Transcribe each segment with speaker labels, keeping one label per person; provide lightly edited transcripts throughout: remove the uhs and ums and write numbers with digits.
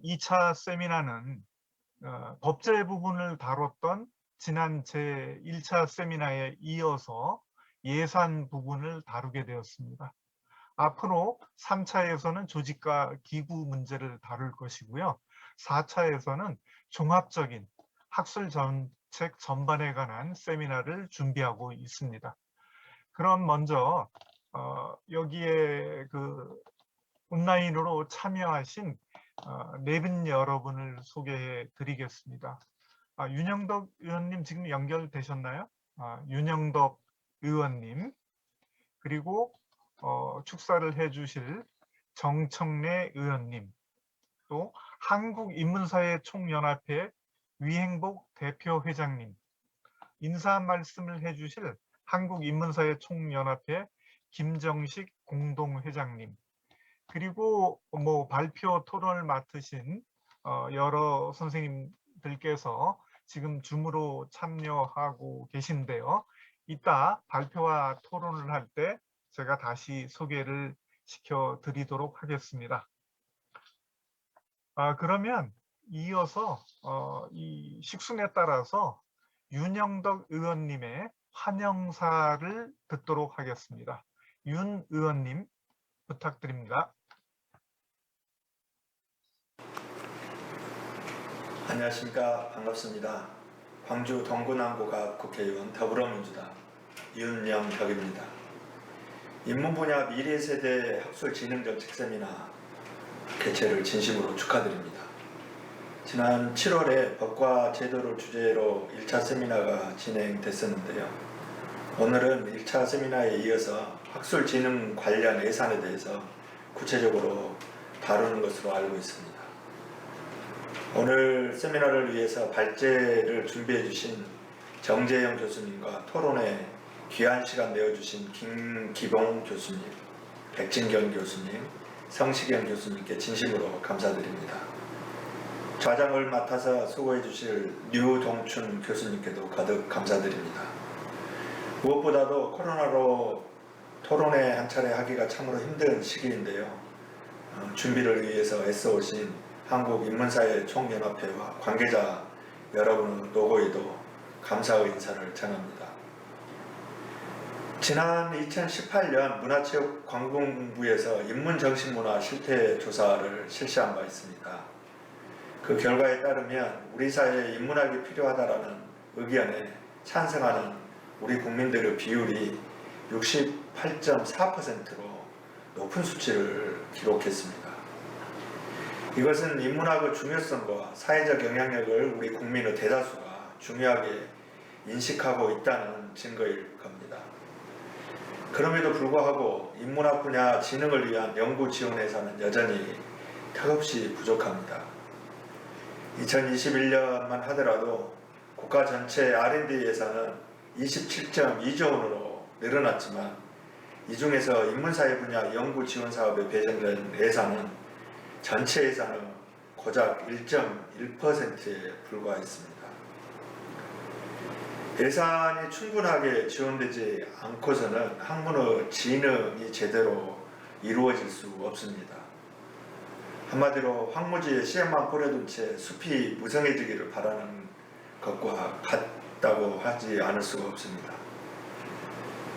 Speaker 1: 2차 세미나는 법제 부분을 다뤘던 지난 제1차 세미나에 이어서 예산 부분을 다루게 되었습니다. 앞으로 3차에서는 조직과 기구 문제를 다룰 것이고요. 4차에서는 종합적인 학술 정책 전반에 관한 세미나를 준비하고 있습니다. 그럼 먼저 여기에 온라인으로 참여하신 네 분 여러분을 소개해 드리겠습니다. 윤영덕 의원님 지금 연결되셨나요? 윤영덕 의원님, 그리고 축사를 해주실 정청래 의원님, 또 한국인문사회 총연합회 위행복 대표회장님, 인사 말씀을 해주실 한국인문사회 총연합회 김정식 공동회장님, 그리고 발표 토론을 맡으신 여러 선생님들께서 지금 줌으로 참여하고 계신데요. 이따 발표와 토론을 할 때 제가 다시 소개를 시켜드리도록 하겠습니다. 그러면 이어서 이 식순에 따라서 윤영덕 의원님의 환영사를 듣도록 하겠습니다. 윤 의원님 부탁드립니다.
Speaker 2: 안녕하십니까. 반갑습니다. 광주 동구남구갑 국회의원 더불어민주당 윤영덕입니다. 인문분야 미래세대 학술진흥정책 세미나 개최를 진심으로 축하드립니다. 지난 7월에 법과 제도를 주제로 1차 세미나가 진행됐었는데요. 오늘은 1차 세미나에 이어서 학술진흥 관련 예산에 대해서 구체적으로 다루는 것으로 알고 있습니다. 오늘 세미나를 위해서 발제를 준비해 주신 정재영 교수님과 토론에 귀한 시간 내어주신 김기봉 교수님, 백진경 교수님, 성시경 교수님께 진심으로 감사드립니다. 좌장을 맡아서 수고해 주실 류동춘 교수님께도 거듭 감사드립니다. 무엇보다도 코로나로 토론회 한 차례 하기가 참으로 힘든 시기인데요. 준비를 위해서 애써오신 한국인문사회 총연합회와 관계자 여러분의 노고에도 감사의 인사를 전합니다. 지난 2018년 문화체육관광부에서 인문정신문화 실태조사를 실시한 바 있습니다. 그 결과에 따르면 우리 사회에 인문학이 필요하다라는 의견에 찬성하는 우리 국민들의 비율이 68.4%로 높은 수치를 기록했습니다. 이것은 인문학의 중요성과 사회적 영향력을 우리 국민의 대다수가 중요하게 인식하고 있다는 증거일 겁니다. 그럼에도 불구하고 인문학 분야 진흥을 위한 연구 지원 예산은 여전히 턱없이 부족합니다. 2021년만 하더라도 국가 전체 R&D 예산은 27.2조 원으로 늘어났지만 이 중에서 인문사회 분야 연구 지원 사업에 배정된 예산은 전체 예산의 고작 1.1%에 불과했습니다. 예산이 충분하게 지원되지 않고서는 학문의 진흥이 제대로 이루어질 수 없습니다. 한마디로 황무지에 씨앗만 뿌려둔 채 숲이 무성해지기를 바라는 것과 같다고 하지 않을 수가 없습니다.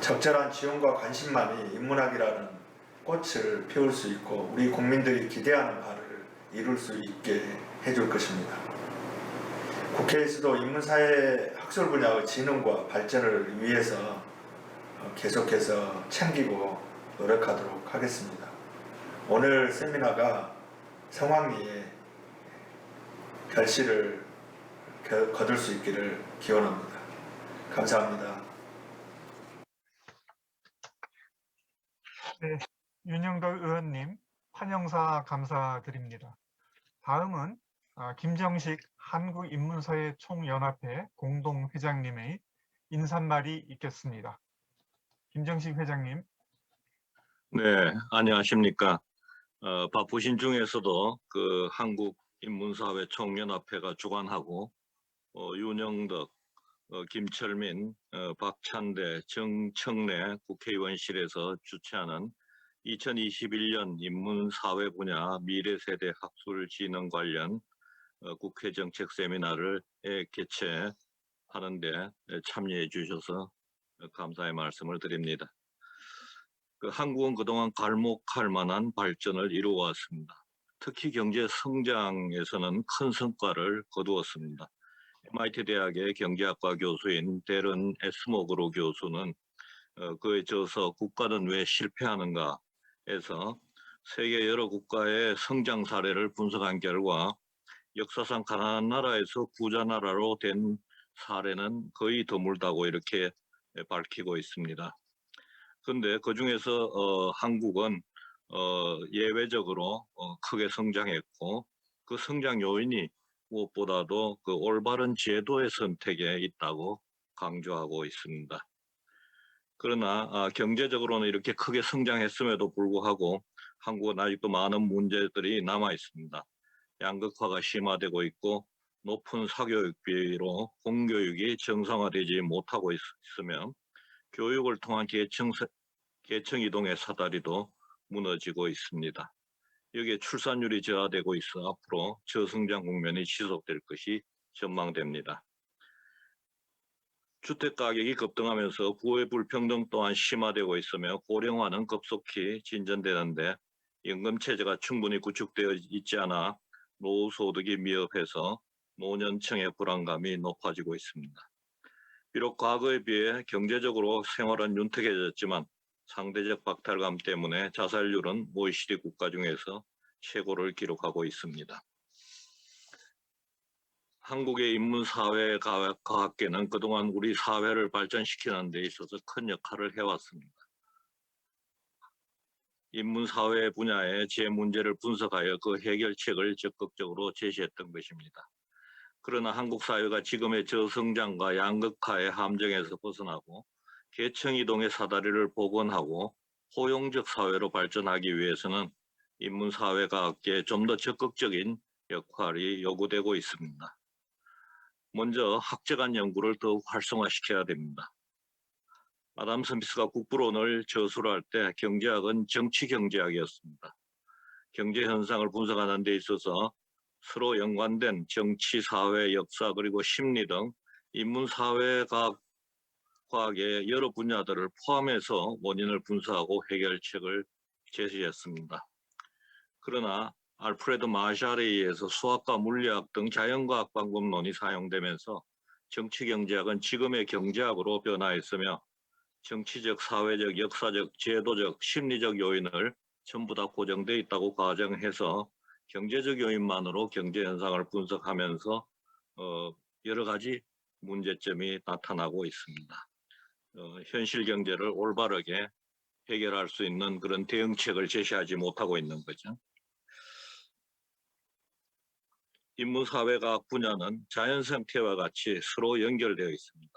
Speaker 2: 적절한 지원과 관심만이 인문학이라는 꽃을 피울 수 있고 우리 국민들이 기대하는 바를 이룰 수 있게 해줄 것입니다. 국회에서도 인문사회 학술 분야의 진흥과 발전을 위해서 계속해서 챙기고 노력하도록 하겠습니다. 오늘 세미나가 성황리에 결실을 거둘 수 있기를 기원합니다. 감사합니다.
Speaker 1: 네, 윤영덕 의원님 환영사 감사드립니다. 다음은 김정식 한국인문사회 총연합회 공동회장님의 인사말이 있겠습니다. 김정식 회장님.
Speaker 3: 네, 안녕하십니까. 바쁘신 중에서도 그 한국인문사회 총연합회가 주관하고 윤영덕, 김철민, 박찬대, 정청래 국회의원실에서 주최하는 2021년 인문사회 분야 미래세대 학술 진흥 관련 국회 정책 세미나를 개최하는데 참여해 주셔서 감사의 말씀을 드립니다. 한국은 그동안 갈목할 만한 발전을 이루어왔습니다. 특히 경제 성장에서는 큰 성과를 거두었습니다. MIT 대학의 경제학과 교수인 데런 에스모그로 교수는 그에 저서 국가는 왜 실패하는가 에서 세계 여러 국가의 성장 사례를 분석한 결과 역사상 가난한 나라에서 부자 나라로 된 사례는 거의 드물다고 이렇게 밝히고 있습니다. 그런데 그 중에서 한국은 예외적으로 크게 성장했고 그 성장 요인이 무엇보다도 그 올바른 제도의 선택에 있다고 강조하고 있습니다. 그러나 경제적으로는 이렇게 크게 성장했음에도 불구하고 한국은 아직도 많은 문제들이 남아 있습니다. 양극화가 심화되고 있고 높은 사교육비로 공교육이 정상화되지 못하고 있으며 교육을 통한 계층 이동의 사다리도 무너지고 있습니다. 여기에 출산율이 저하되고 있어 앞으로 저성장 국면이 지속될 것이 전망됩니다. 주택 가격이 급등하면서 부의 불평등 또한 심화되고 있으며 고령화는 급속히 진전되는데 임금체제가 충분히 구축되어 있지 않아 노후 소득이 미흡해서 노년층의 불안감이 높아지고 있습니다. 비록 과거에 비해 경제적으로 생활은 윤택해졌지만 상대적 박탈감 때문에 자살률은 OECD 국가 중에서 최고를 기록하고 있습니다. 한국의 인문사회과학계는 그동안 우리 사회를 발전시키는 데 있어서 큰 역할을 해왔습니다. 인문사회 분야의 제 문제를 분석하여 그 해결책을 적극적으로 제시했던 것입니다. 그러나 한국 사회가 지금의 저성장과 양극화의 함정에서 벗어나고 계층 이동의 사다리를 복원하고 포용적 사회로 발전하기 위해서는 인문사회과학계에 좀 더 적극적인 역할이 요구되고 있습니다. 먼저 학제간 연구를 더욱 활성화시켜야 됩니다. 아담 스미스가 국부론을 저술을 할 때 경제학은 정치경제학이었습니다. 경제 현상을 분석하는 데 있어서 서로 연관된 정치, 사회, 역사 그리고 심리 등 인문사회과학의 여러 분야들을 포함해서 원인을 분석하고 해결책을 제시했습니다. 그러나 알프레드 마샬에 의해서 수학과 물리학 등 자연과학 방법론이 사용되면서 정치경제학은 지금의 경제학으로 변화했으며 정치적, 사회적, 역사적, 제도적, 심리적 요인을 전부 다 고정되어 있다고 가정해서 경제적 요인만으로 경제 현상을 분석하면서 여러 가지 문제점이 나타나고 있습니다. 현실 경제를 올바르게 해결할 수 있는 그런 대응책을 제시하지 못하고 있는 거죠. 인문사회과학 분야는 자연 생태와 같이 서로 연결되어 있습니다.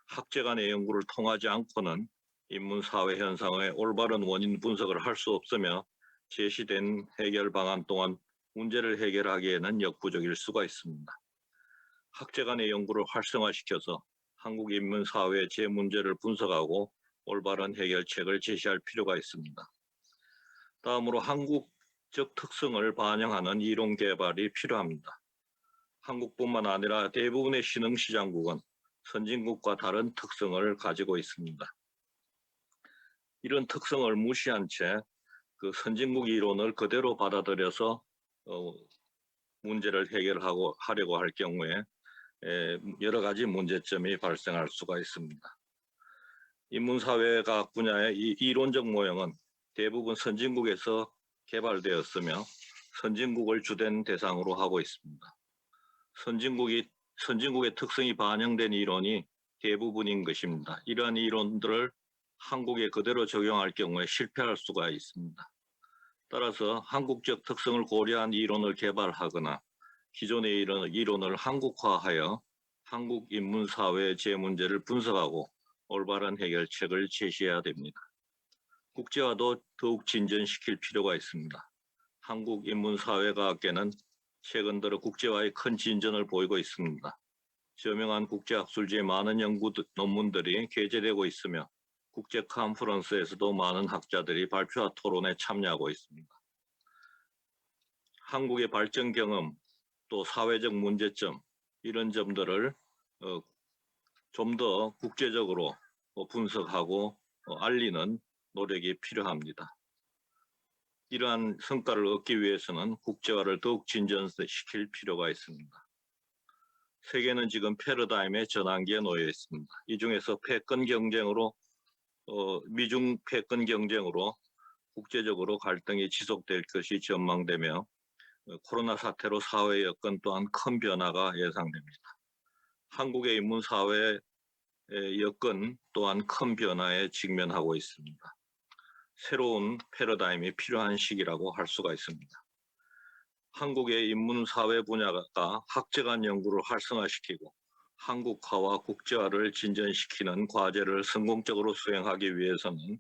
Speaker 3: 학제 간의 연구를 통하지 않고는 인문사회 현상의 올바른 원인 분석을 할 수 없으며 제시된 해결 방안 또한 문제를 해결하기에는 역부족일 수가 있습니다. 학제 간의 연구를 활성화시켜서 한국 인문사회의 제 문제를 분석하고 올바른 해결책을 제시할 필요가 있습니다. 다음으로 한국적 특성을 반영하는 이론 개발이 필요합니다. 한국뿐만 아니라 대부분의 신흥시장국은 선진국과 다른 특성을 가지고 있습니다. 이런 특성을 무시한 채 그 선진국 이론을 그대로 받아들여서 문제를 해결하려고 할 경우에 여러 가지 문제점이 발생할 수가 있습니다. 인문사회과학 분야의 이 이론적 모형은 대부분 선진국에서 개발되었으며 선진국을 주된 대상으로 하고 있습니다. 선진국의 특성이 반영된 이론이 대부분인 것입니다. 이러한 이론들을 한국에 그대로 적용할 경우에 실패할 수가 있습니다. 따라서 한국적 특성을 고려한 이론을 개발하거나 기존의 이론을 한국화하여 한국 인문사회의 제 문제를 분석하고 올바른 해결책을 제시해야 됩니다. 국제화도 더욱 진전시킬 필요가 있습니다. 한국 인문사회과학계는 최근 들어 국제화에 큰 진전을 보이고 있습니다. 저명한 국제학술지의 많은 연구 논문들이 게재되고 있으며 국제 컨퍼런스에서도 많은 학자들이 발표와 토론에 참여하고 있습니다. 한국의 발전 경험 또 사회적 문제점 이런 점들을 좀 더 국제적으로 분석하고 알리는 노력이 필요합니다. 이러한 성과를 얻기 위해서는 국제화를 더욱 진전시킬 필요가 있습니다. 세계는 지금 패러다임의 전환기에 놓여 있습니다. 이 중에서 패권 경쟁으로 미중 패권 경쟁으로 국제적으로 갈등이 지속될 것이 전망되며 코로나 사태로 사회 여건 또한 큰 변화가 예상됩니다. 한국의 인문사회 여건 또한 큰 변화에 직면하고 있습니다. 새로운 패러다임이 필요한 시기라고 할 수가 있습니다. 한국의 인문사회 분야가 학제간 연구를 활성화시키고 한국화와 국제화를 진전시키는 과제를 성공적으로 수행하기 위해서는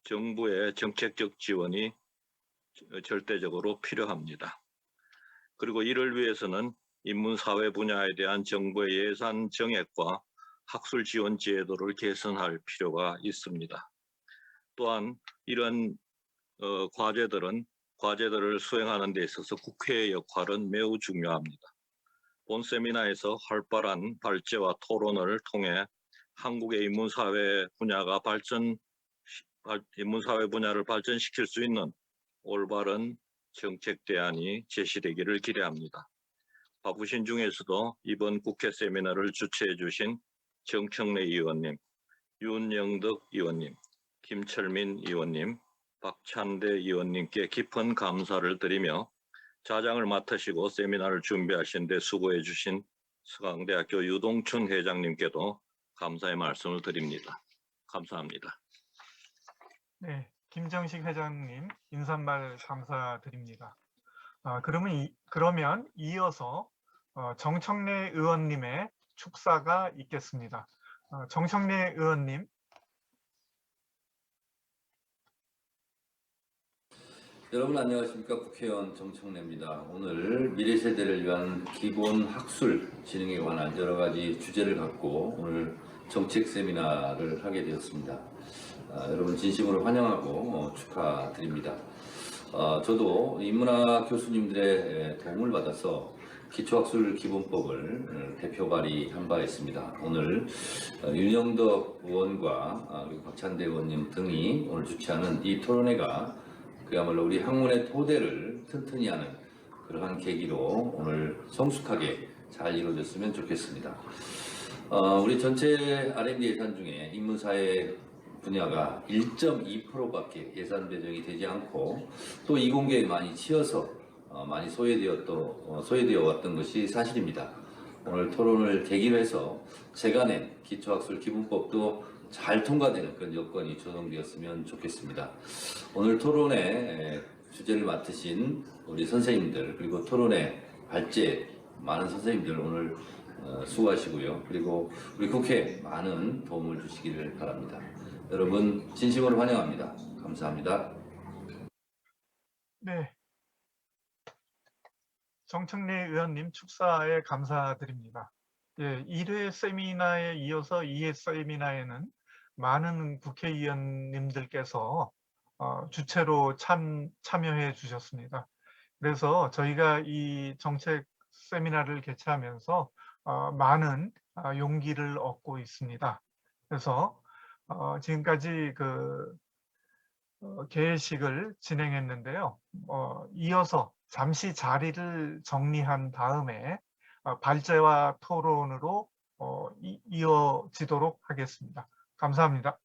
Speaker 3: 정부의 정책적 지원이 절대적으로 필요합니다. 그리고 이를 위해서는 인문사회 분야에 대한 정부의 예산 정액과 학술 지원 제도를 개선할 필요가 있습니다. 또한 이런 과제들을 수행하는 데 있어서 국회의 역할은 매우 중요합니다. 본 세미나에서 활발한 발제와 토론을 통해 한국의 인문사회 분야를 발전시킬 수 있는 올바른 정책 대안이 제시되기를 기대합니다. 바쁘신 중에서도 이번 국회 세미나를 주최해 주신 정청래 의원님, 윤영덕 의원님, 김철민 의원님, 박찬대 의원님께 깊은 감사를 드리며 자장을 맡으시고 세미나를 준비하신 데 수고해 주신 서강대학교 유동춘 회장님께도 감사의 말씀을 드립니다. 감사합니다.
Speaker 1: 네, 김정식 회장님 인사말 감사드립니다. 그러면 이어서 정청래 의원님의 축사가 있겠습니다. 정청래 의원님.
Speaker 4: 여러분 안녕하십니까. 국회의원 정청래입니다. 오늘 미래세대를 위한 기본 학술 진흥에 관한 여러 가지 주제를 갖고 오늘 정책 세미나를 하게 되었습니다. 여러분 진심으로 환영하고 축하드립니다. 저도 인문학 교수님들의 도움을 받아서 기초학술 기본법을 대표 발의한 바 있습니다. 오늘 윤영덕 의원과 그리고 박찬대 의원님 등이 오늘 주최하는 이 토론회가 그야말로 우리 학문의 토대를 튼튼히 하는 그러한 계기로 오늘 성숙하게 잘 이루어졌으면 좋겠습니다. 우리 전체 R&D 예산 중에 인문사회 분야가 1.2%밖에 예산 배정이 되지 않고 또 이공계에 많이 치여서 많이 소외되어 왔던 것이 사실입니다. 오늘 토론을 계기로 해서 제가 낸 기초학술 기본법도 잘 통과되는 그런 여건이 조성되었으면 좋겠습니다. 오늘 토론의 주제를 맡으신 우리 선생님들 그리고 토론의 발제 많은 선생님들 오늘 수고하시고요. 그리고 우리 국회에 많은 도움을 주시기를 바랍니다. 여러분 진심으로 환영합니다. 감사합니다.
Speaker 1: 네, 정청래 의원님 축사에 감사드립니다. 예, 1회 세미나에 이어서 2회 세미나에는 많은 국회의원님들께서 주체로 참여해 주셨습니다. 그래서 저희가 이 정책 세미나를 개최하면서 많은 용기를 얻고 있습니다. 그래서 지금까지 개회식을 진행했는데요. 이어서 잠시 자리를 정리한 다음에 발제와 토론으로 이어지도록 하겠습니다. 감사합니다.